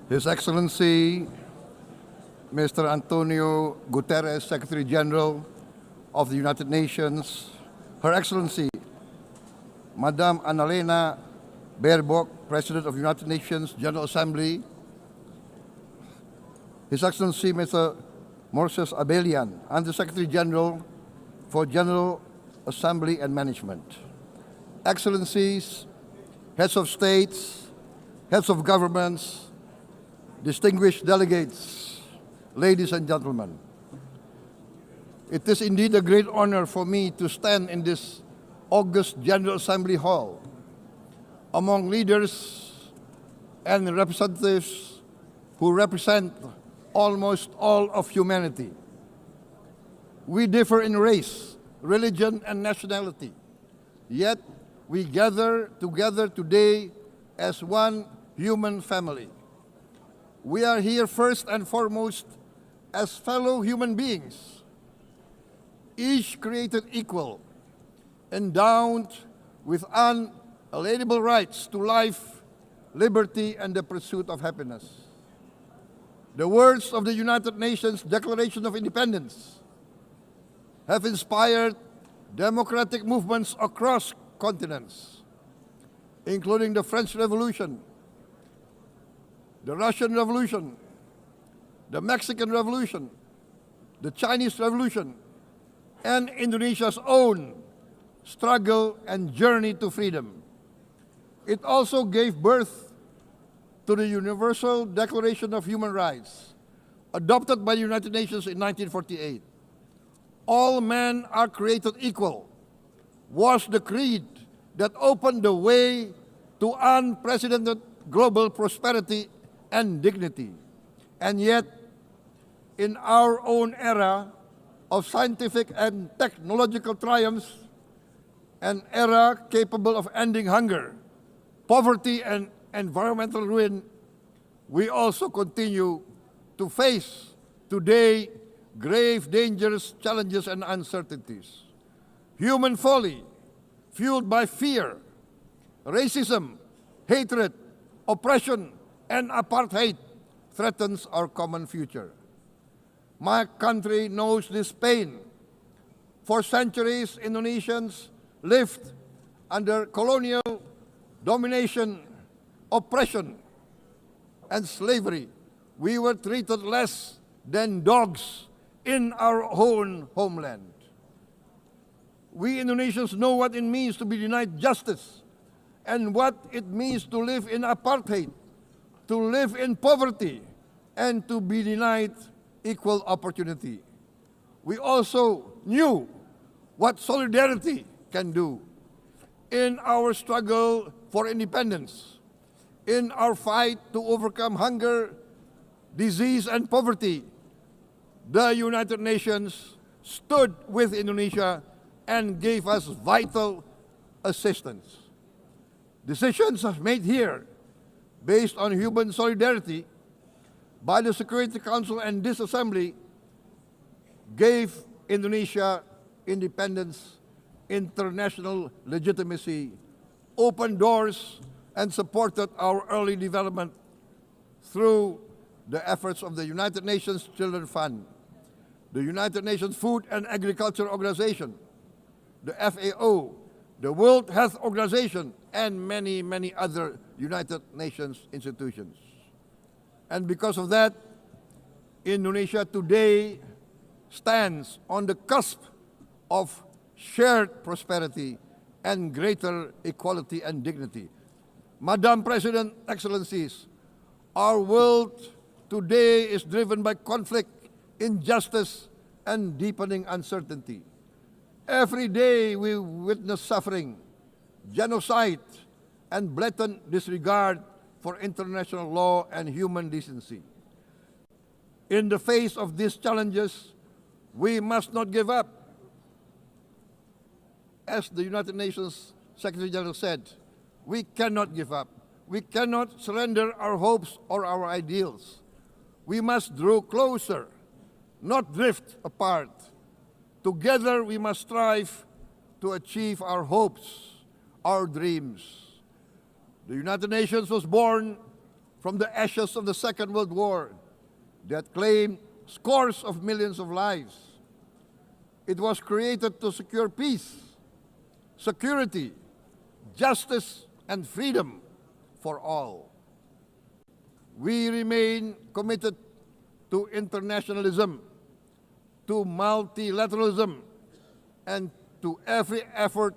His Excellency, Mr. Antonio Guterres, Secretary General of the United Nations, Her Excellency, Madame Annalena Baerbock, President of the United Nations General Assembly, His Excellency, Mr. Moses Abelian, Under-Secretary General for General Assembly and Management, Excellencies, Heads of States, Heads of Governments, distinguished delegates, ladies and gentlemen. It is indeed a great honor for me to stand in this august General Assembly Hall among leaders and representatives who represent almost all of humanity. We differ in race, religion, and nationality, yet we gather together today as one human family. We are here first and foremost as fellow human beings, each created equal, endowed with unalienable rights to life, liberty, and the pursuit of happiness. The words of the United Nations Declaration of Independence have inspired democratic movements across continents, including the French Revolution, the Russian Revolution, the Mexican Revolution, the Chinese Revolution, and Indonesia's own struggle and journey to freedom. It also gave birth to the Universal Declaration of Human Rights, adopted by the United Nations in 1948. All men are created equal was the creed that opened the way to unprecedented global prosperity and dignity. And yet, in our own era of scientific and technological triumphs, an era capable of ending hunger, poverty, and environmental ruin, we also continue to face today grave dangers, challenges, and uncertainties. Human folly, fueled by fear, racism, hatred, oppression, and apartheid, threatens our common future. My country knows this pain. For centuries, Indonesians lived under colonial domination, oppression, and slavery. We were treated less than dogs in our own homeland. We Indonesians know what it means to be denied justice and what it means to live in apartheid, to live in poverty, and to be denied equal opportunity. We also knew what solidarity can do. In our struggle for independence, in our fight to overcome hunger, disease, and poverty, the United Nations stood with Indonesia and gave us vital assistance. Decisions made here based on human solidarity by the Security Council and this Assembly gave Indonesia independence, international legitimacy, opened doors, and supported our early development through the efforts of the United Nations Children's Fund, the United Nations Food and Agriculture Organization, the FAO, the World Health Organization, and many, many other United Nations institutions. And because of that, Indonesia today stands on the cusp of shared prosperity and greater equality and dignity. Madam President, Excellencies, our world today is driven by conflict, injustice, and deepening uncertainty. Every day we witness suffering, genocide, and blatant disregard for international law and human decency. In the face of these challenges, we must not give up. As the United Nations Secretary General said, we cannot give up. We cannot surrender our hopes or our ideals. We must draw closer, not drift apart. Together we must strive to achieve our hopes, our dreams. The United Nations was born from the ashes of the Second World War that claimed scores of millions of lives. It was created to secure peace, security, justice, and freedom for all. We remain committed to internationalism, to multilateralism, and to every effort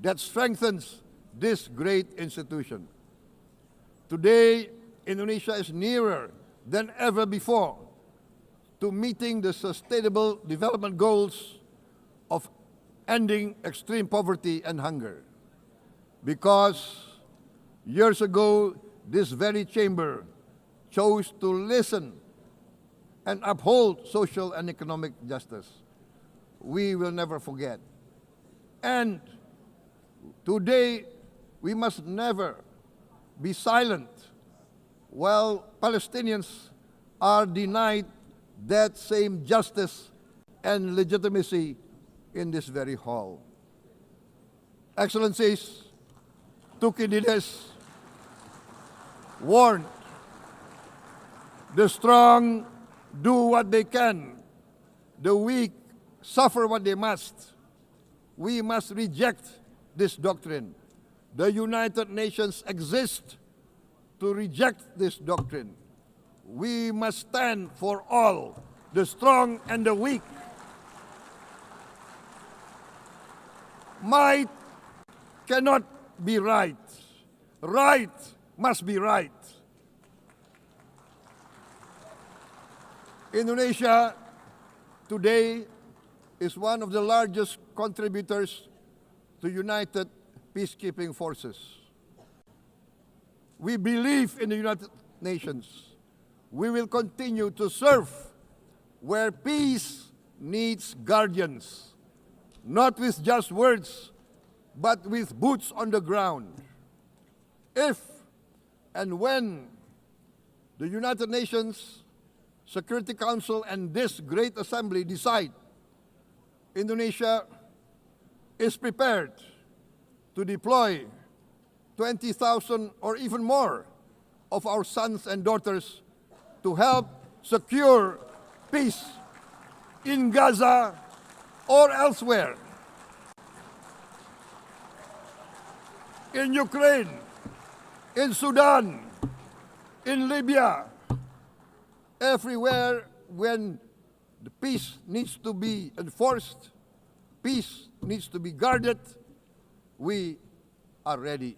that strengthens this great institution. Today, Indonesia is nearer than ever before to meeting the sustainable development goals of ending extreme poverty and hunger. Because years ago, this very chamber chose to listen and uphold social and economic justice. We will never forget. And today, we must never be silent while Palestinians are denied that same justice and legitimacy in this very hall. Excellencies, Thucydides warned, the strong do what they can, the weak suffer what they must. We must reject this doctrine. The United Nations exist to reject this doctrine. We must stand for all, the strong and the weak. Might cannot be right. Right must be right. Indonesia today is one of the largest contributors to United Peacekeeping Forces. We believe in the United Nations. We will continue to serve where peace needs guardians, not with just words, but with boots on the ground. If and when the United Nations Security Council and this great assembly decide Indonesia is prepared to deploy 20,000 or even more of our sons and daughters to help secure peace in Gaza or elsewhere, in Ukraine, in Sudan, in Libya, everywhere when the peace needs to be enforced, peace needs to be guarded, we are ready.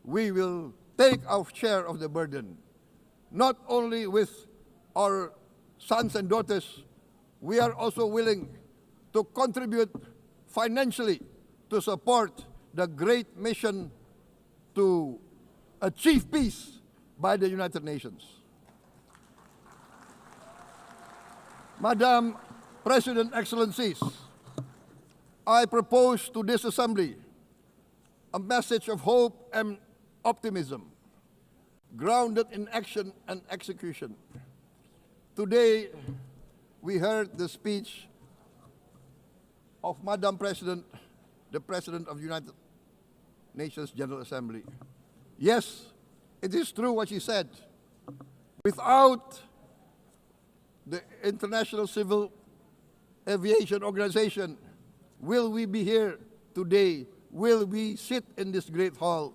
We will take our share of the burden, not only with our sons and daughters, we are also willing to contribute financially to support the great mission to achieve peace by the United Nations. Madam President, Excellencies, I propose to this Assembly a message of hope and optimism, grounded in action and execution. Today, we heard the speech of Madam President, the President of the United Nations General Assembly. Yes, it is true what she said. Without the International Civil Aviation Organization, will we be here today? Will we sit in this great hall?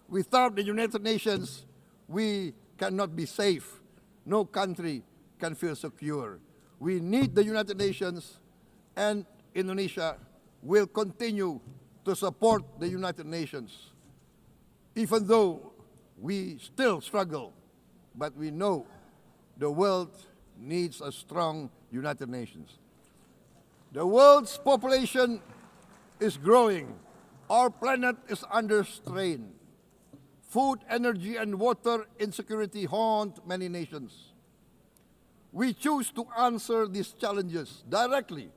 Without the United Nations, we cannot be safe. No country can feel secure. We need the United Nations, and Indonesia will continue to support the United Nations, even though we still struggle, but we know the world needs a strong United Nations. The world's population is growing. Our planet is under strain. Food, energy, and water insecurity haunt many nations. We choose to answer these challenges directly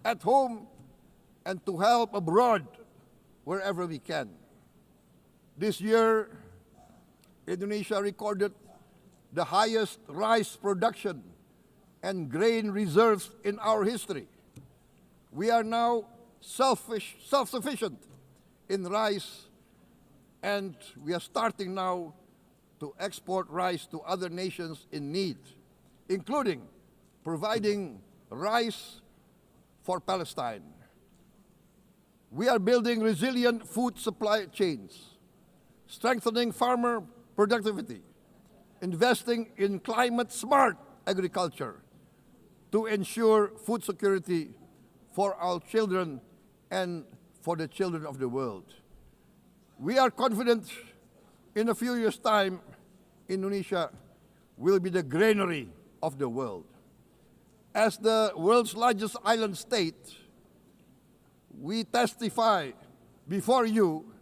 at home and to help abroad wherever we can. This year, Indonesia recorded the highest rice production and grain reserves in our history. We are now self-sufficient in rice, and we are starting now to export rice to other nations in need, including providing rice for Palestine. We are building resilient food supply chains, strengthening farmer productivity, investing in climate-smart agriculture to ensure food security for our children and for the children of the world. We are confident in a few years' time, Indonesia will be the granary of the world. As the world's largest island state, we testify before you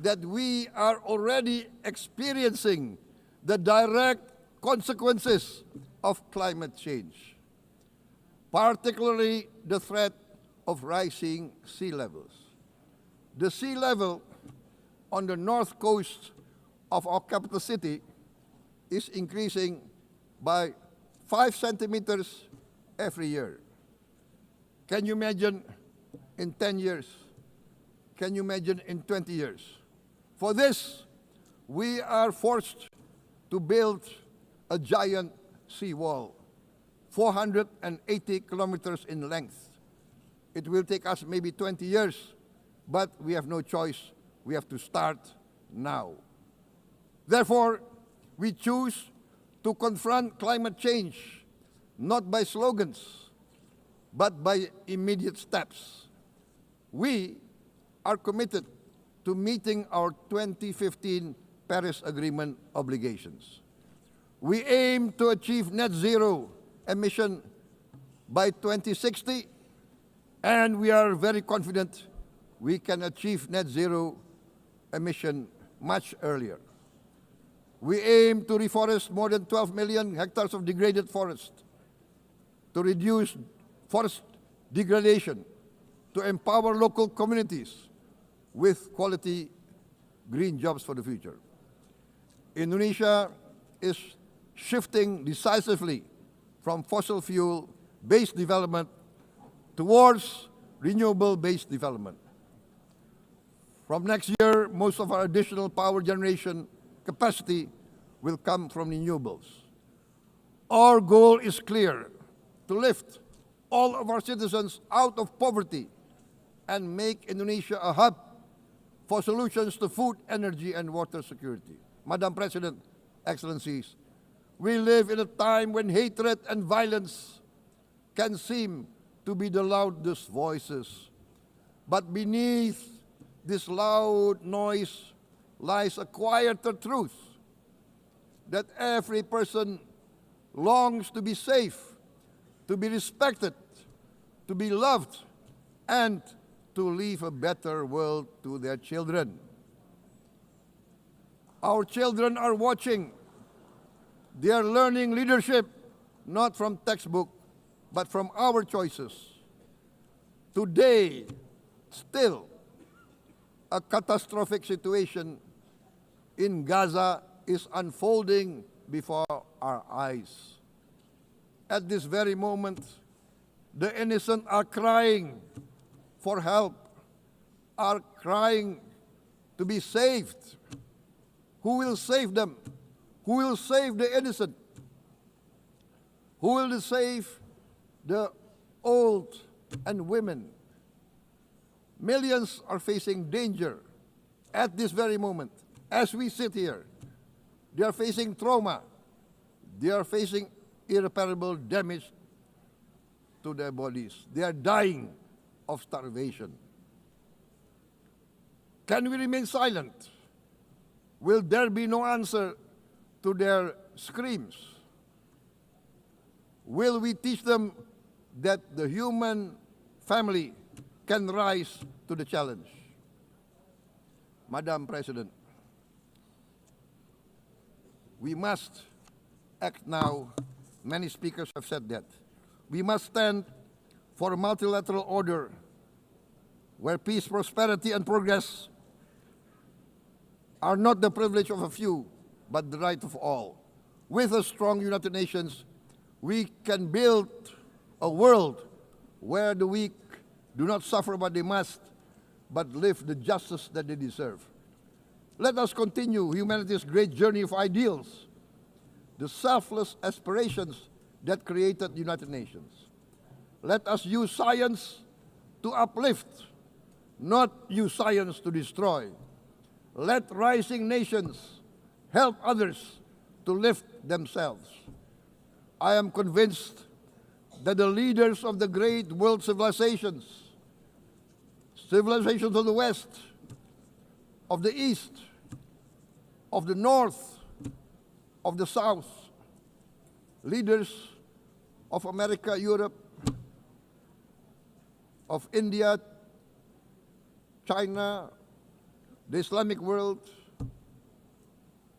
that we are already experiencing the direct consequences of climate change, particularly the threat of rising sea levels. The sea level on the north coast of our capital city is increasing by 5 centimeters every year. Can you imagine in 10 years? Can you imagine in 20 years? For this, we are forced to build a giant seawall, 480 kilometers in length. It will take us maybe 20 years, but we have no choice. We have to start now. Therefore, we choose to confront climate change not by slogans, but by immediate steps. We are committed to meeting our 2015 Paris Agreement obligations. We aim to achieve net zero emission by 2060, and we are very confident we can achieve net zero emission much earlier. We aim to reforest more than 12 million hectares of degraded forest, to reduce forest degradation, to empower local communities with quality green jobs for the future. Indonesia is shifting decisively from fossil fuel-based development towards renewable-based development. From next year, most of our additional power generation capacity will come from renewables. Our goal is clear: to lift all of our citizens out of poverty and make Indonesia a hub for solutions to food, energy, and water security. Madam President, Excellencies, we live in a time when hatred and violence can seem to be the loudest voices. But beneath this loud noise lies a quieter truth, that every person longs to be safe, to be respected, to be loved, and to leave a better world to their children. Our children are watching. They are learning leadership, not from textbook, but from our choices. Today, still, a catastrophic situation in Gaza is unfolding before our eyes. At this very moment, the innocent are crying for help, are crying to be saved. Who will save them? Who will save the innocent? Who will save the old and women? Millions are facing danger at this very moment. As we sit here, they are facing trauma. They are facing irreparable damage to their bodies. They are dying of starvation. Can we remain silent? Will there be no answer to their screams? Will we teach them that the human family can rise to the challenge? Madam President, we must act now. Many speakers have said that. We must stand for a multilateral order where peace, prosperity, and progress are not the privilege of a few, but the right of all. With a strong United Nations, we can build a world where the weak do not suffer what they must, but live the justice that they deserve. Let us continue humanity's great journey of ideals, the selfless aspirations that created the United Nations. Let us use science to uplift, not use science to destroy. Let rising nations help others to lift themselves. I am convinced that the leaders of the great world civilizations of the West, of the East, of the North, of the South, leaders of America, Europe, of India, China, the Islamic world,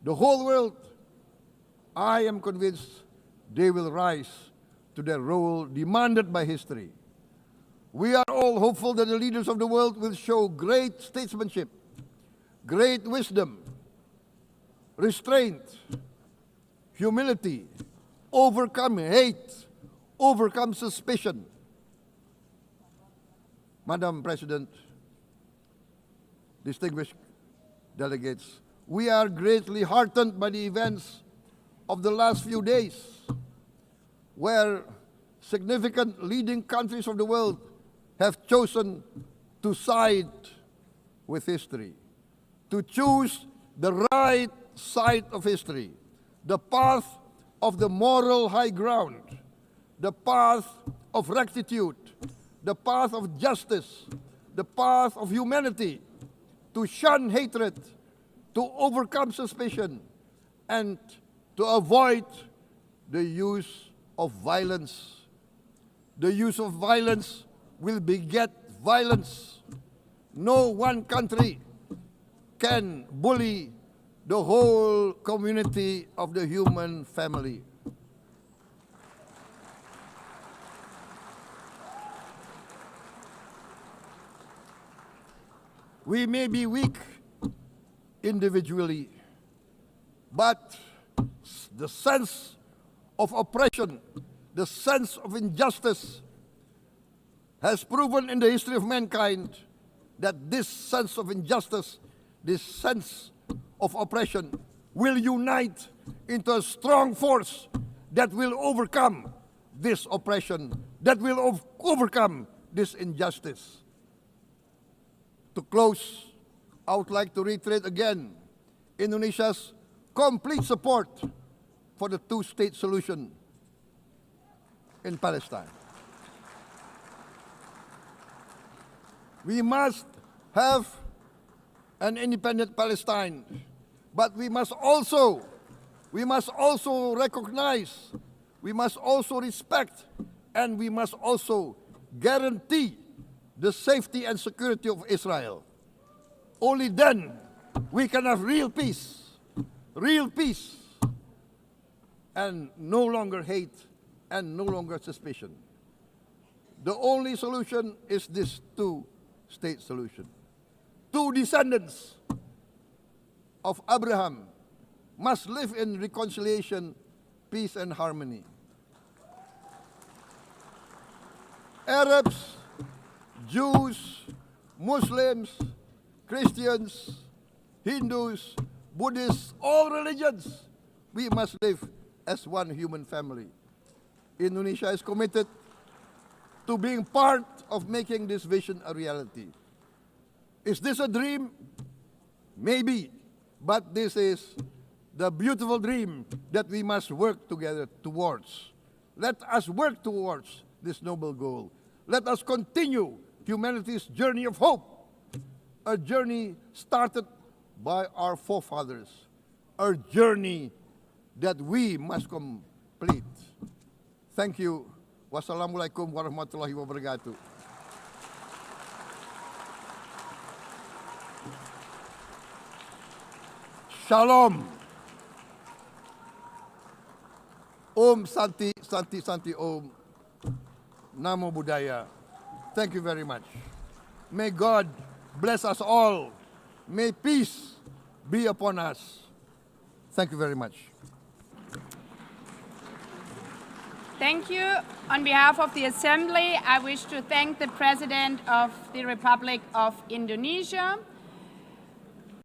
the whole world, I am convinced they will rise to their role demanded by history. We are all hopeful that the leaders of the world will show great statesmanship, great wisdom, restraint, humility, overcome hate, overcome suspicion. Madam President, distinguished delegates, we are greatly heartened by the events of the last few days, where significant leading countries of the world have chosen to side with history, to choose the right side of history, the path of the moral high ground, the path of rectitude, the path of justice, the path of humanity, to shun hatred, to overcome suspicion, and to avoid the use of violence. The use of violence will beget violence. No one country can bully the whole community of the human family. We may be weak individually, but the sense of oppression, the sense of injustice has proven in the history of mankind that this sense of injustice, this sense of oppression will unite into a strong force that will overcome this oppression, that will overcome this injustice. To close, I would like to reiterate again Indonesia's complete support for the two-state solution in Palestine. We must have an independent Palestine, but we must also recognize, we must also respect, and we must also guarantee the safety and security of Israel. Only then we can have real peace, and no longer hate and no longer suspicion. The only solution is this two-state solution. Two descendants of Abraham must live in reconciliation, peace, and harmony. Arabs, Jews, Muslims, Christians, Hindus, Buddhists, all religions, we must live as one human family. Indonesia is committed to being part of making this vision a reality. Is this a dream? Maybe, but this is the beautiful dream that we must work together towards. Let us work towards this noble goal. Let us continue humanity's journey of hope, a journey started by our forefathers, a journey that we must complete. Thank you. Wassalamualaikum warahmatullahi wabarakatuh. Shalom. Om Santi, Santi, Santi Om. Namo Buddhaya. Thank you very much. May God bless us all. May peace be upon us. Thank you very much. Thank you. On behalf of the Assembly, I wish to thank the President of the Republic of Indonesia,